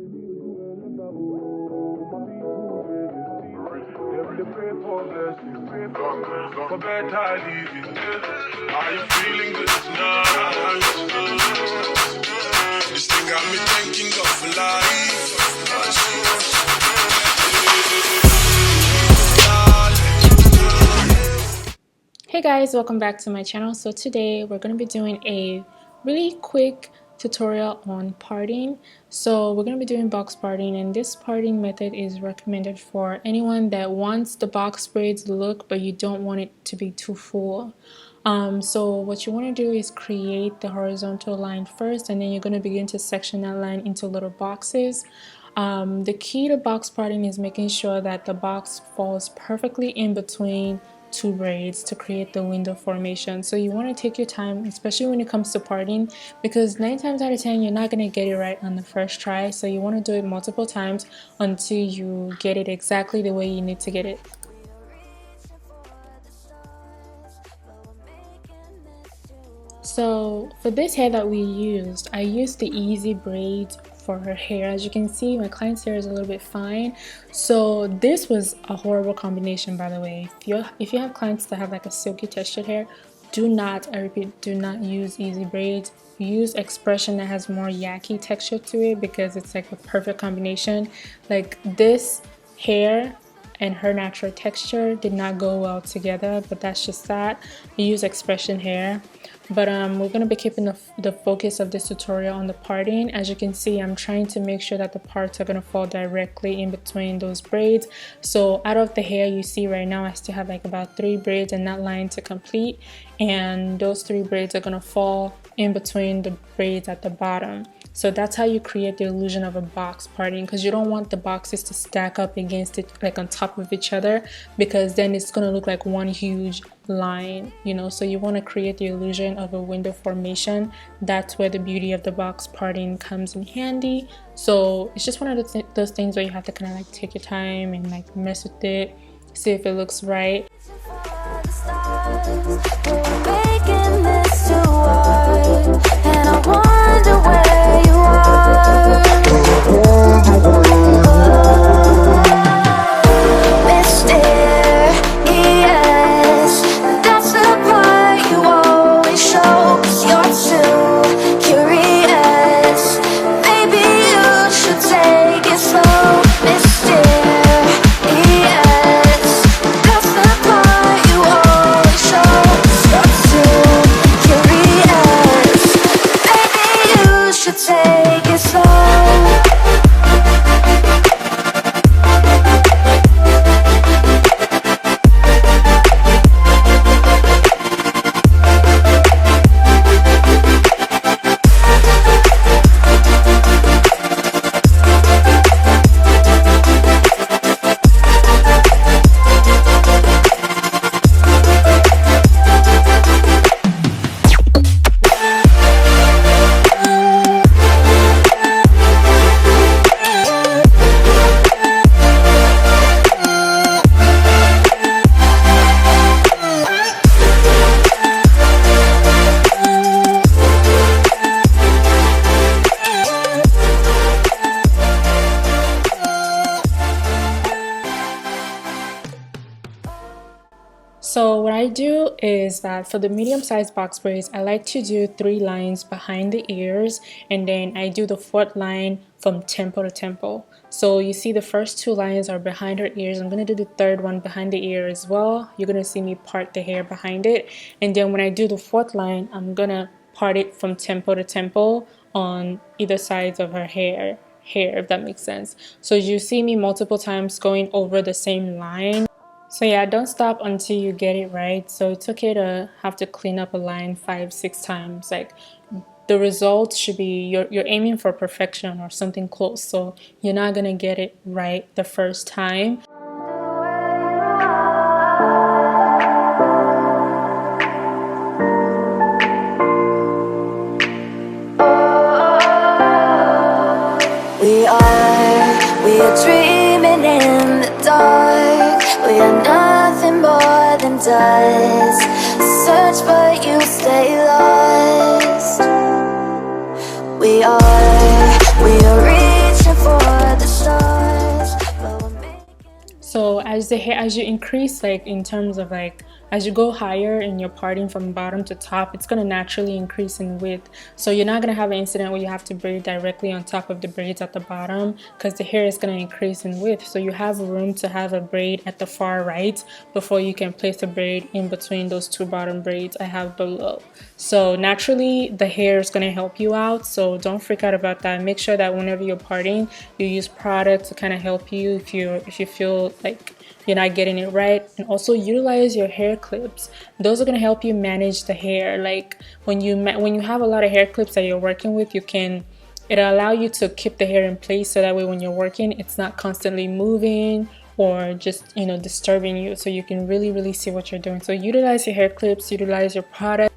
For better living, are you feeling good tonight? This thing got me thinking of life. Hey guys, welcome back to my channel. So today we're going to be doing a really quick tutorial on parting. So we're going to be doing box parting, and this parting method is recommended for anyone that wants the box braids look but you don't want it to be too full. So what you want to do is create the horizontal line first, and then you're going to begin to section that line into little boxes. The key to box parting is making sure that the box falls perfectly in between two braids to create the window formation. So you want to take your time, especially when it comes to parting, because 9 times out of 10 you're not going to get it right on the first try. So you want to do it multiple times until you get it exactly the way you need to get it. So for this hair that we used, I used the EZ Braid for her hair. As you can see, my client's hair is a little bit fine, so this was a horrible combination, by the way. If you have clients that have like a silky textured hair, do not, I repeat, do not use EZ Braids. Use Expression that has more yucky texture to it, because it's like a perfect combination. Like this hair and her natural texture did not go well together, but that's just that. I use Expression hair. But we're going to be keeping the focus of this tutorial on the parting. As you can see, I'm trying to make sure that the parts are going to fall directly in between those braids. So out of the hair you see right now, I still have like about 3 braids in that line to complete, and those 3 braids are going to fall in between the braids at the bottom. So that's how you create the illusion of a box parting, because you don't want the boxes to stack up against it, like on top of each other, because then it's going to look like one huge line, you know. So you want to create the illusion of a window formation. That's where the beauty of the box parting comes in handy. So it's just one of those things where you have to kind of like take your time and like mess with it, see if it looks right. And I wonder where you are. Mysterious, that's the part you always show. 'Cause you're too curious. Maybe you should take it slow. Mysterious, that's the part you always show. 'Cause you're too curious. Maybe you should take it slow. So what I do is that for the medium-sized box braids, I like to do 3 lines behind the ears, and then I do the 4th line from temple to temple. So you see the first 2 lines are behind her ears. I'm going to do the 3rd one behind the ear as well. You're going to see me part the hair behind it, and then when I do the 4th line, I'm going to part it from temple to temple on either sides of her hair, if that makes sense. So you see me multiple times going over the same line. So yeah, don't stop until you get it right. So it's okay to have to clean up a line 5-6 times. Like the result should be you're aiming for perfection or something close. So you're not gonna get it right the first time. We are dreaming in the dark. We are nothing more than dust. Search but you stay lost. We are reaching for as you increase, like in terms of like as you go higher and you're parting from bottom to top, it's going to naturally increase in width. So you're not going to have an incident where you have to braid directly on top of the braids at the bottom, because the hair is going to increase in width. So you have room to have a braid at the far right before you can place a braid in between those two bottom braids I have below. So naturally the hair is going to help you out, so don't freak out about that. Make sure that whenever you're parting, you use product to kind of help you if you feel like you're not getting it right. And also utilize your hair clips. Those are going to help you manage the hair. Like when you have a lot of hair clips that you're working with, it'll allow you to keep the hair in place, so that way when you're working, it's not constantly moving or just, you know, disturbing you, so you can really see what you're doing. So utilize your hair clips, utilize your product.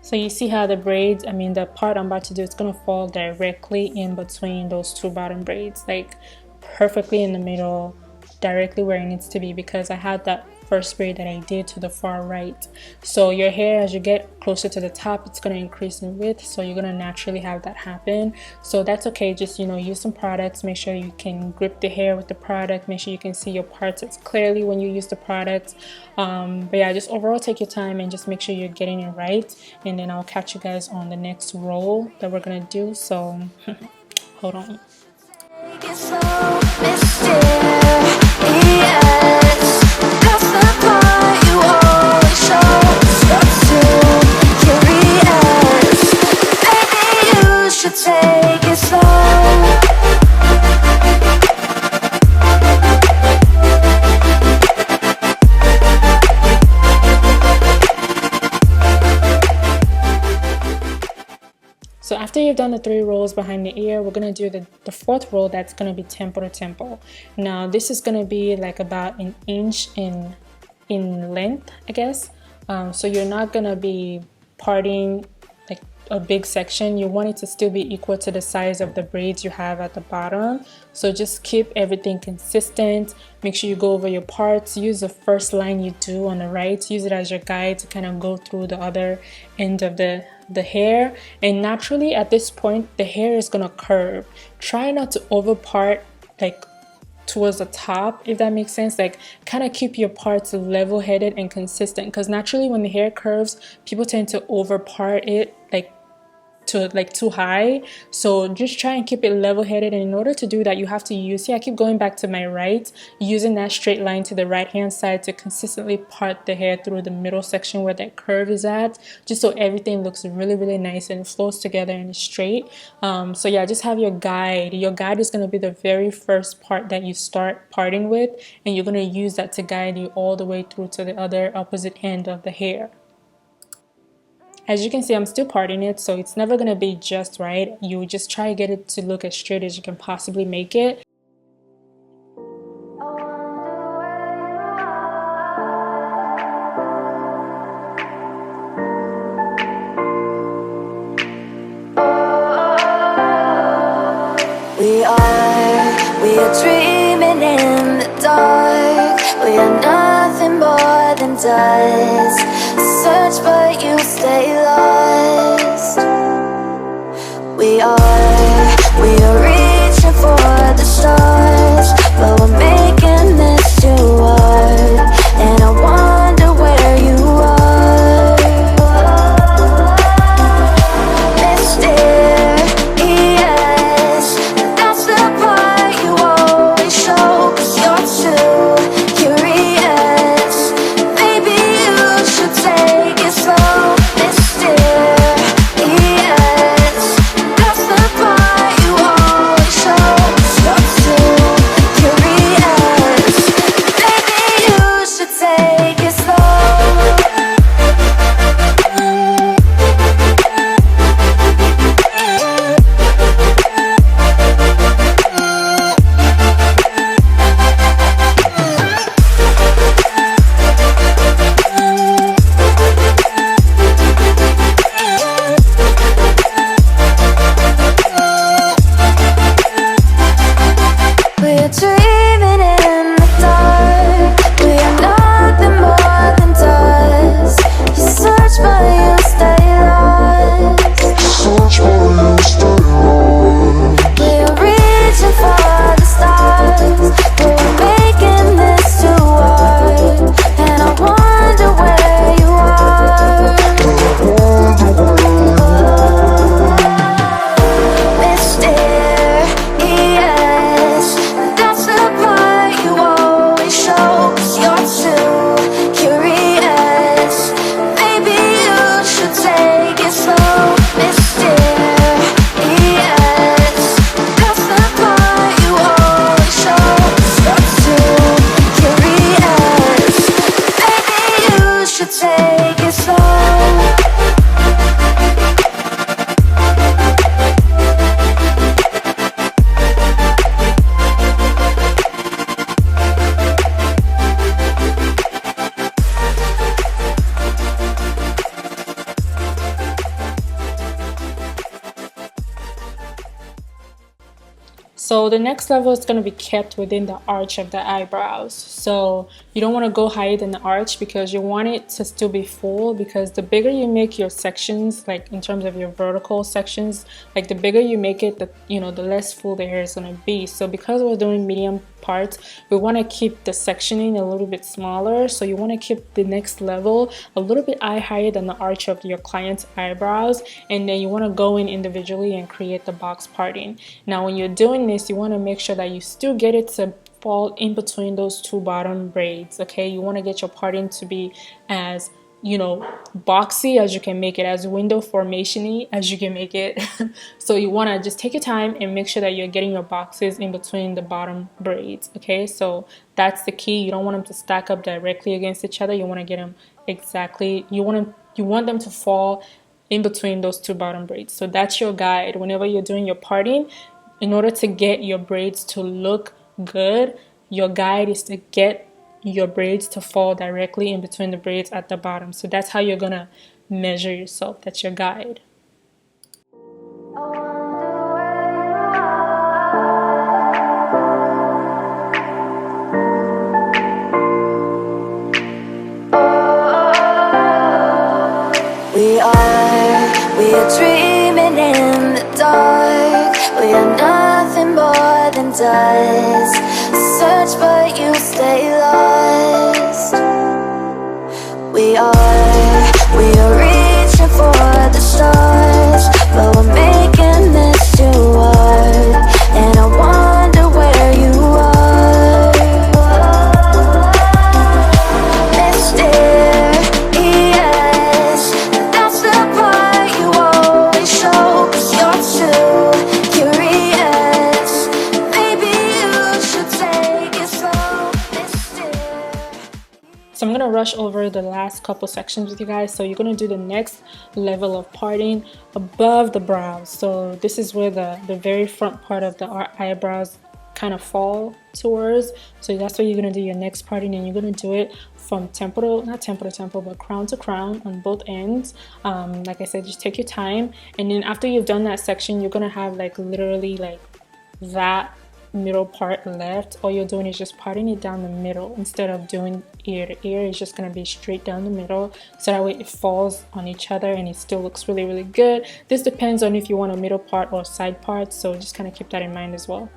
So you see how the braids, the part I'm about to do, it's gonna fall directly in between those two bottom braids, like perfectly in the middle, directly where it needs to be, because I had that first braid that I did to the far right. So your hair, as you get closer to the top, it's going to increase in width, so you're going to naturally have that happen. So that's okay. Just, you know, use some products, make sure you can grip the hair with the product, make sure you can see your parts as clearly when you use the product. But yeah, just overall take your time and just make sure you're getting it right, and then I'll catch you guys on the next roll that we're going to do. So hold on. So after you've done the 3 rolls behind the ear, we're going to do the 4th roll that's going to be temple to temple. Now this is going to be like about an inch in length, I guess. So you're not going to be parting like a big section. You want it to still be equal to the size of the braids you have at the bottom. So just keep everything consistent. Make sure you go over your parts. Use the first line you do on the right. Use it as your guide to kind of go through the other end of the hair. And naturally at this point the hair is gonna curve. Try not to over part like towards the top, if that makes sense. Like kind of keep your parts level-headed and consistent, because naturally when the hair curves, people tend to over part it like too high. So just try and keep it level-headed, and in order to do that you have to use, I keep going back to my right, using that straight line to the right hand side to consistently part the hair through the middle section where that curve is at, just so everything looks really nice and flows together and is straight. So yeah, just have your guide. Your guide is going to be the very first part that you start parting with, and you're going to use that to guide you all the way through to the other opposite end of the hair. As you can see, I'm still parting it, so it's never going to be just right. You just try to get it to look as straight as you can possibly make it. We are dreaming in the dark. We are nothing more than dust. Search but you stay lost. We are reaching for the stars, but we're making this too hard. And I wonder where you are. Mysterious, that's the part you always show, 'cause you're too curious. Maybe you should take it slow. Mysterious, that's the part you always show, 'cause you're too curious. Maybe you should take it slow. We're dreaming in the dark. We are nothing So the next level is going to be kept within the arch of the eyebrows. So you don't want to go higher than the arch because you want it to still be full, because the bigger you make your sections, like in terms of your vertical sections, like the bigger you make it, the the less full the hair is going to be. So because we're doing medium parts, we want to keep the sectioning a little bit smaller. So you want to keep the next level a little bit higher than the arch of your client's eyebrows, and then you want to go in individually and create the box parting. Now when you're doing this, you want to make sure that you still get it to fall in between those two bottom braids. Okay, you want to get your parting to be as boxy as you can make it, as window formation-y as you can make it. So you want to just take your time and make sure that you're getting your boxes in between the bottom braids. Okay, so that's the key. You don't want them to stack up directly against each other. You want to get them exactly, you want them to fall in between those two bottom braids. So that's your guide whenever you're doing your parting. In order to get your braids to look good, your guide is to get your braids to fall directly in between the braids at the bottom. So that's how you're gonna measure yourself. That's your guide. We are dreaming in the dark. We are nothing more than dust. Search but you stay lost. We are reaching for the stars, but we're making this too hard. And I wonder where you are. Mysterious, that's the part you always show. 'Cause you're too curious. Maybe you should take it slow. So I'm gonna rush over the last couple sections with you guys. So you're gonna do the next level of parting above the brows. So this is where the very front part of the eyebrows kind of fall towards. So that's where you're gonna do your next parting, and you're gonna do it from temple to, not temple to temple, but crown to crown on both ends. Like I said, just take your time, and then after you've done that section, you're gonna have like literally like that middle part left. All you're doing is just parting it down the middle instead of doing ear to ear. It's just going to be straight down the middle, so that way it falls on each other and it still looks really, really good. This depends on if you want a middle part or side part, so just kind of keep that in mind as well.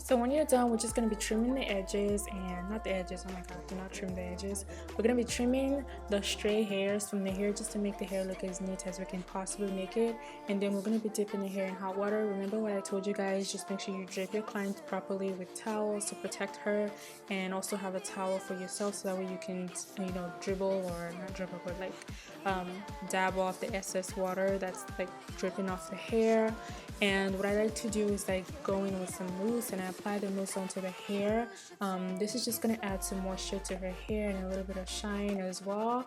So when you're done, we're just going to be trimming the edges, and not the edges, oh my god, do not trim the edges. We're going to be trimming the stray hairs from the hair just to make the hair look as neat as we can possibly make it. And then we're going to be dipping the hair in hot water. Remember what I told you guys, just make sure you drape your client properly with towels to protect her, and also have a towel for yourself so that way you can dribble, or not dribble, but like dab off the excess water that's like dripping off the hair. And what I like to do is like go in with some mousse, and I apply the mousse onto the hair. This is just going to add some moisture to her hair and a little bit of shine as well.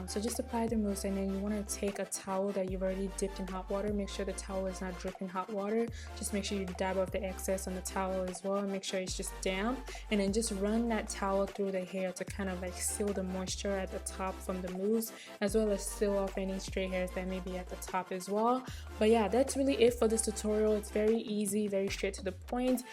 So just apply the mousse, and then you want to take a towel that you've already dipped in hot water. Make sure the towel is not dripping hot water. Just make sure you dab off the excess on the towel as well, and make sure it's just damp. And then just run that towel through the hair to kind of like seal the moisture at the top from the mousse, as well as seal off any stray hairs that may be at the top as well. But yeah, that's really it for this tutorial. It's very easy, very straight to the point.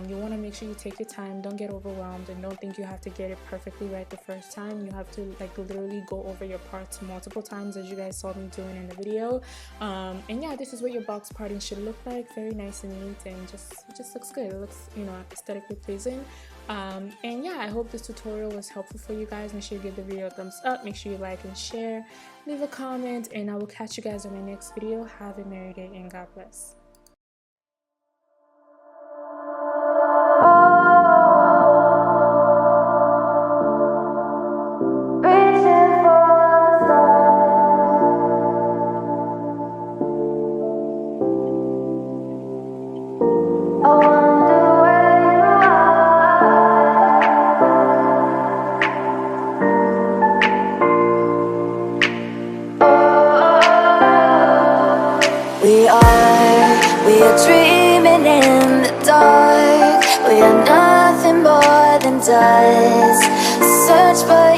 You want to make sure you take your time, don't get overwhelmed, and don't think you have to get it perfectly right the first time. You have to like literally go over your parts multiple times, as you guys saw me doing in the video. And yeah, this is what your box parting should look like. Very nice and neat, and it just looks good. It looks aesthetically pleasing. And yeah, I hope this tutorial was helpful for you guys. Make sure you give the video a thumbs up, make sure you like and share, leave a comment, and I will catch you guys on my next video. Have a merry day, and God bless. We are dreaming in the dark. We are than dust. Search but